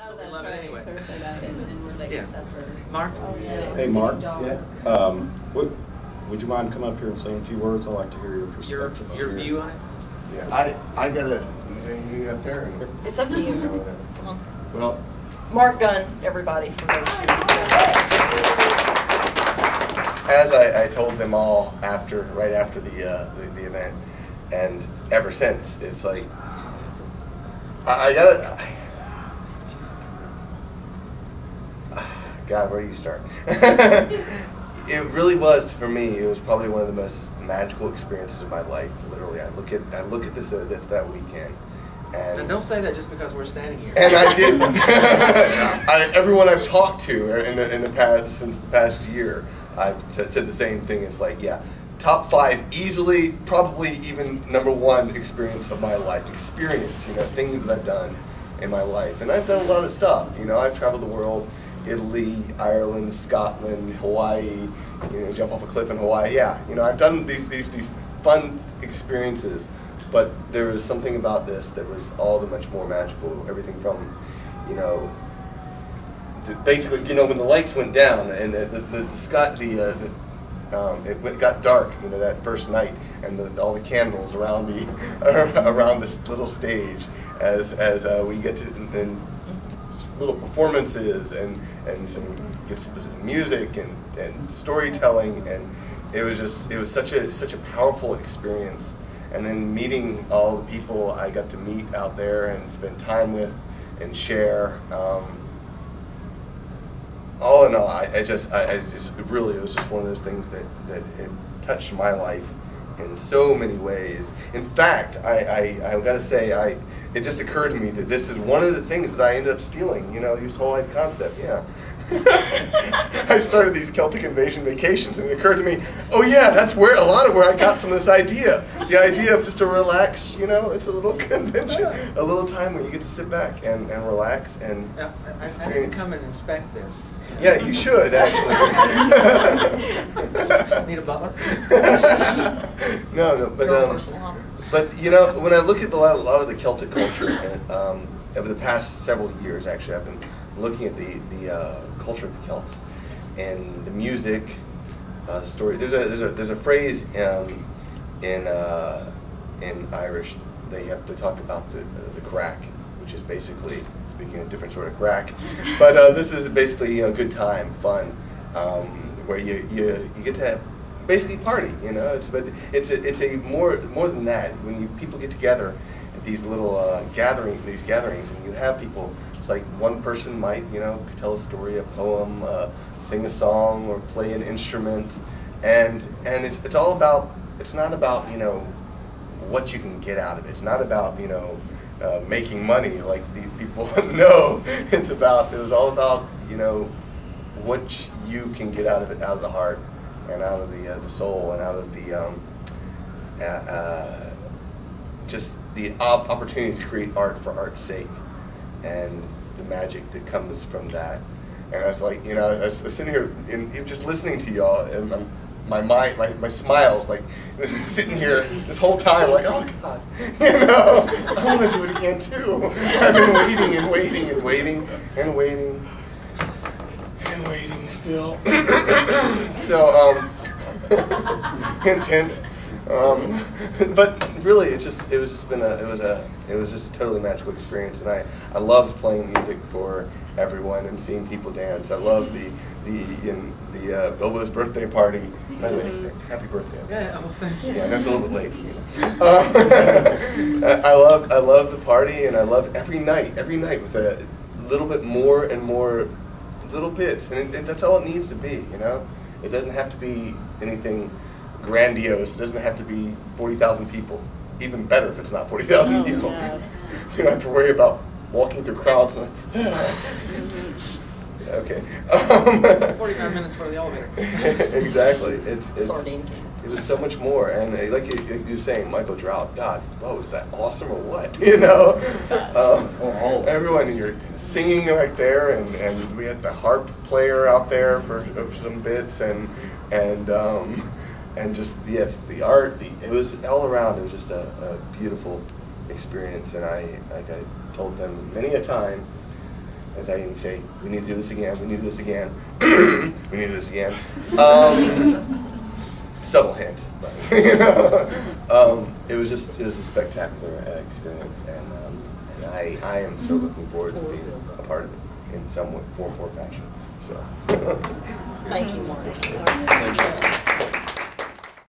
Oh, that's we love right. it anyway. Thursday night, and we're late Yeah. supper. Mark? Oh, yeah. Hey, Mark. Would you mind coming up here and saying a few words? I'd like to hear your perspective. Your view on it? Yeah, I gotta you up there. It's up to you. Come on. Well, Mark Gunn, everybody, for those who. as I told them all right after the event, and ever since, it's like God, where do you start? It really was, for me, it was probably one of the most magical experiences of my life. Literally, I look at this that weekend, and Now, don't say that just because we're standing here. and I did. Everyone I've talked to in the past, since the past year, I've said the same thing. It's like, yeah, top 5 easily, probably even #1 experience of my life. Things that I've done in my life, and I've done a lot of stuff. I've traveled the world. Italy, Ireland, Scotland, Hawaii, jump off a cliff in Hawaii. Yeah, I've done these fun experiences, but there was something about this that was all the much more magical. Everything from, basically, when the lights went down and the sky, it got dark, that first night, and all the candles around around this little stage as we get to and little performances and some music and storytelling, and it was such a powerful experience. And then meeting all the people I got to meet out there and spend time with and share. All in all, it was just one of those things that it touched my life in so many ways. In fact, I've got to say, it just occurred to me that this is one of the things that I ended up stealing, this whole concept, yeah. I started these Celtic Invasion vacations, and it occurred to me, oh yeah, that's a lot of where I got some of this idea. The idea of just to relax, it's a little convention, a little time where you get to sit back and relax and experience. I need to come and inspect this. Yeah, you should, actually. Need a butler? No, but when I look at a lot of the Celtic culture over the past several years, actually, I've been looking at the culture of the Celts and the music, story. There's a phrase in Irish. They have to talk about the crack, which is basically speaking a different sort of crack, but this is basically good time, fun, where you get to basically party. It's a more than that. When people get together at these little gatherings, and you have people. It's like one person might tell a story, a poem, sing a song, or play an instrument, and it's all about. It's not about what you can get out of it. It's not about making money like these people know. It was all about what you can get out of it, out of the heart, and out of the soul, and out of the just the opportunity to create art for art's sake, and the magic that comes from that. And I was like, I was sitting here and just listening to y'all, and my mind, my smiles, like sitting here this whole time, like, oh God, I want to do it again too. I've been waiting and waiting and waiting and waiting and waiting still. So, hint, hint. But really, it was just a totally magical experience, and I loved playing music for everyone and seeing people dance. I love the Bilbo's birthday party. By the way, happy birthday. Yeah, well, thank you. Yeah, that's a little bit late. I love the party, and I love every night with a little bit more and more little bits, and that's all it needs to be. It doesn't have to be anything grandiose. It doesn't have to be 40,000 people. Even better if it's not 40,000 people. No. You don't have to worry about walking through crowds. And okay. 45 minutes for the elevator. Exactly. Sardine cans. It was so much more, and like you were saying, Michael Drout. God, was that awesome or what? Everyone, you're singing right there, and we had the harp player out there for some bits, and just, yes, the art, it was all around. It was just a beautiful experience, and like I told them many a time, as I even say, we need to do this again, we need to do this again, we need to do this again. Subtle hint, but it was a spectacular experience, and I am so looking forward to being a part of it in some way, form or fashion. So. Thank you, Mark. Thank you.